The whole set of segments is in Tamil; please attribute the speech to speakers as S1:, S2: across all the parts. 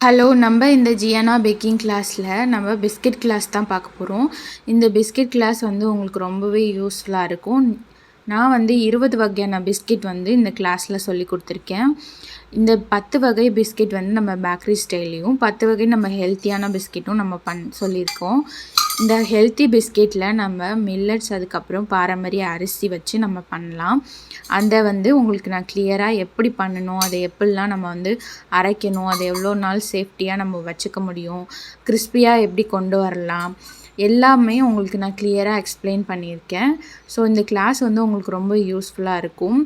S1: ஹலோ! நம்ம இந்த ஜியானா பேக்கிங் கிளாஸில் நம்ம பிஸ்கட் கிளாஸ் தான் பார்க்க போகிறோம். இந்த பிஸ்கட் கிளாஸ் வந்து உங்களுக்கு ரொம்பவே யூஸ்ஃபுல்லாக இருக்கும். நான் வந்து 20 வகையான பிஸ்கட் வந்து இந்த கிளாஸில் சொல்லிக் கொடுத்துருக்கேன். இந்த 10 வகை பிஸ்கட் வந்து நம்ம பேக்கரி ஸ்டைல்லையும் 10 வகை நம்ம ஹெல்த்தியான பிஸ்கெட்டும் நம்ம சொல்லியிருக்கோம். இந்த ஹெல்த்தி பிஸ்கெட்டில் நம்ம மில்லட்ஸ் அதுக்கப்புறம் பாரம்பரிய அரிசி வச்சு நம்ம பண்ணலாம். அதை வந்து உங்களுக்கு நான் கிளியராக எப்படி பண்ணணும், அதை எப்படிலாம் நம்ம வந்து அரைக்கணும், அதை எவ்வளோ நாள் சேஃப்டியாக நம்ம வச்சுக்க முடியும், கிறிஸ்பியாக எப்படி கொண்டு வரலாம், எல்லாமே உங்களுக்கு நான் கிளியராக எக்ஸ்பிளைன் பண்ணியிருக்கேன். ஸோ இந்த கிளாஸ் வந்து உங்களுக்கு ரொம்ப யூஸ்ஃபுல்லாக இருக்கும்.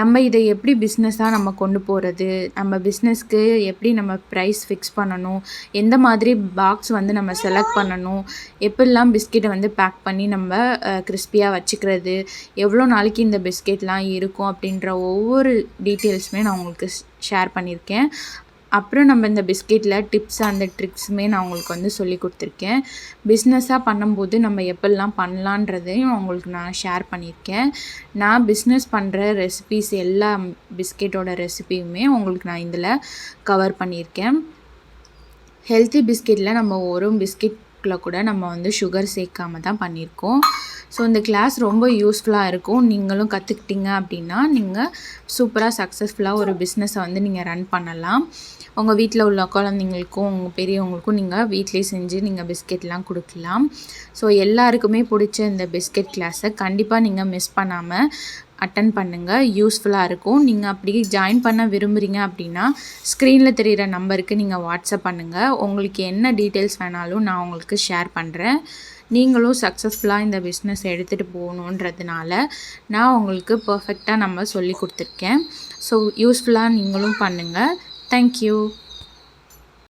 S1: நம்ம இதை எப்படி பிஸ்னஸாக நம்ம கொண்டு போகிறது, நம்ம பிஸ்னஸ்க்கு எப்படி நம்ம ப்ரைஸ் ஃபிக்ஸ் பண்ணணும், எந்த மாதிரி பாக்ஸ் வந்து நம்ம செலக்ட் பண்ணணும், எப்படிலாம் பிஸ்கெட்டை வந்து பேக் பண்ணி நம்ம கிறிஸ்பியாக வச்சுக்கிறது, எவ்வளோ நாளைக்கு இந்த பிஸ்கெட்லாம் இருக்கும் அப்படின்ற ஒவ்வொரு டீட்டெயில்ஸுமே நான் உங்களுக்கு ஷேர் பண்ணியிருக்கேன். அப்புறம் நம்ம இந்த பிஸ்கெட்டில் டிப்ஸ் அந்த ட்ரிக்ஸுமே நான் உங்களுக்கு வந்து சொல்லி கொடுத்துருக்கேன். பிஸ்னஸாக பண்ணும்போது நம்ம எப்படிலாம் பண்ணலான்றதையும் உங்களுக்கு நான் ஷேர் பண்ணியிருக்கேன். நான் பிஸ்னஸ் பண்ணுற ரெசிபீஸ் எல்லா பிஸ்கெட்டோட ரெசிபியுமே உங்களுக்கு நான் இதில் கவர் பண்ணியிருக்கேன். ஹெல்த்தி பிஸ்கெட்டில் நம்ம ஒரு பிஸ்கெட்டில் கூட நம்ம வந்து சுகர் சேர்க்காம தான் பண்ணியிருக்கோம். ஸோ இந்த கிளாஸ் ரொம்ப யூஸ்ஃபுல்லாக இருக்கும். நீங்களும் கற்றுக்கிட்டீங்க அப்படின்னா நீங்கள் சூப்பராக சக்ஸஸ்ஃபுல்லாக ஒரு பிஸ்னஸை வந்து நீங்கள் ரன் பண்ணலாம். உங்கள் வீட்டில் உள்ள குழந்தைங்களுக்கும் உங்கள் பெரியவங்களுக்கும் நீங்கள் வீட்டிலே செஞ்சு நீங்கள் பிஸ்கெட்லாம் கொடுக்கலாம். ஸோ எல்லாருக்குமே பிடிச்ச இந்த பிஸ்கெட் கிளாஸை கண்டிப்பாக நீங்கள் மிஸ் பண்ணாமல் அட்டன் பண்ணுங்கள். யூஸ்ஃபுல்லாக இருக்கும். நீங்கள் அப்படி ஜாயின் பண்ண விரும்புகிறீங்க அப்படின்னா ஸ்க்ரீனில் தெரிகிற நம்பருக்கு நீங்கள் வாட்ஸ்அப் பண்ணுங்கள். உங்களுக்கு என்ன டீட்டெயில்ஸ் வேணாலும் நான் உங்களுக்கு ஷேர் பண்ணுறேன். நீங்களும் சக்ஸஸ்ஃபுல்லாக இந்த பிஸ்னஸ் எடுத்துகிட்டு போகணுன்றதுனால நான் உங்களுக்கு பர்ஃபெக்டாக நம்ம சொல்லி கொடுத்துருக்கேன். ஸோ யூஸ்ஃபுல்லாக நீங்களும் பண்ணுங்கள். தேங்க்யூ.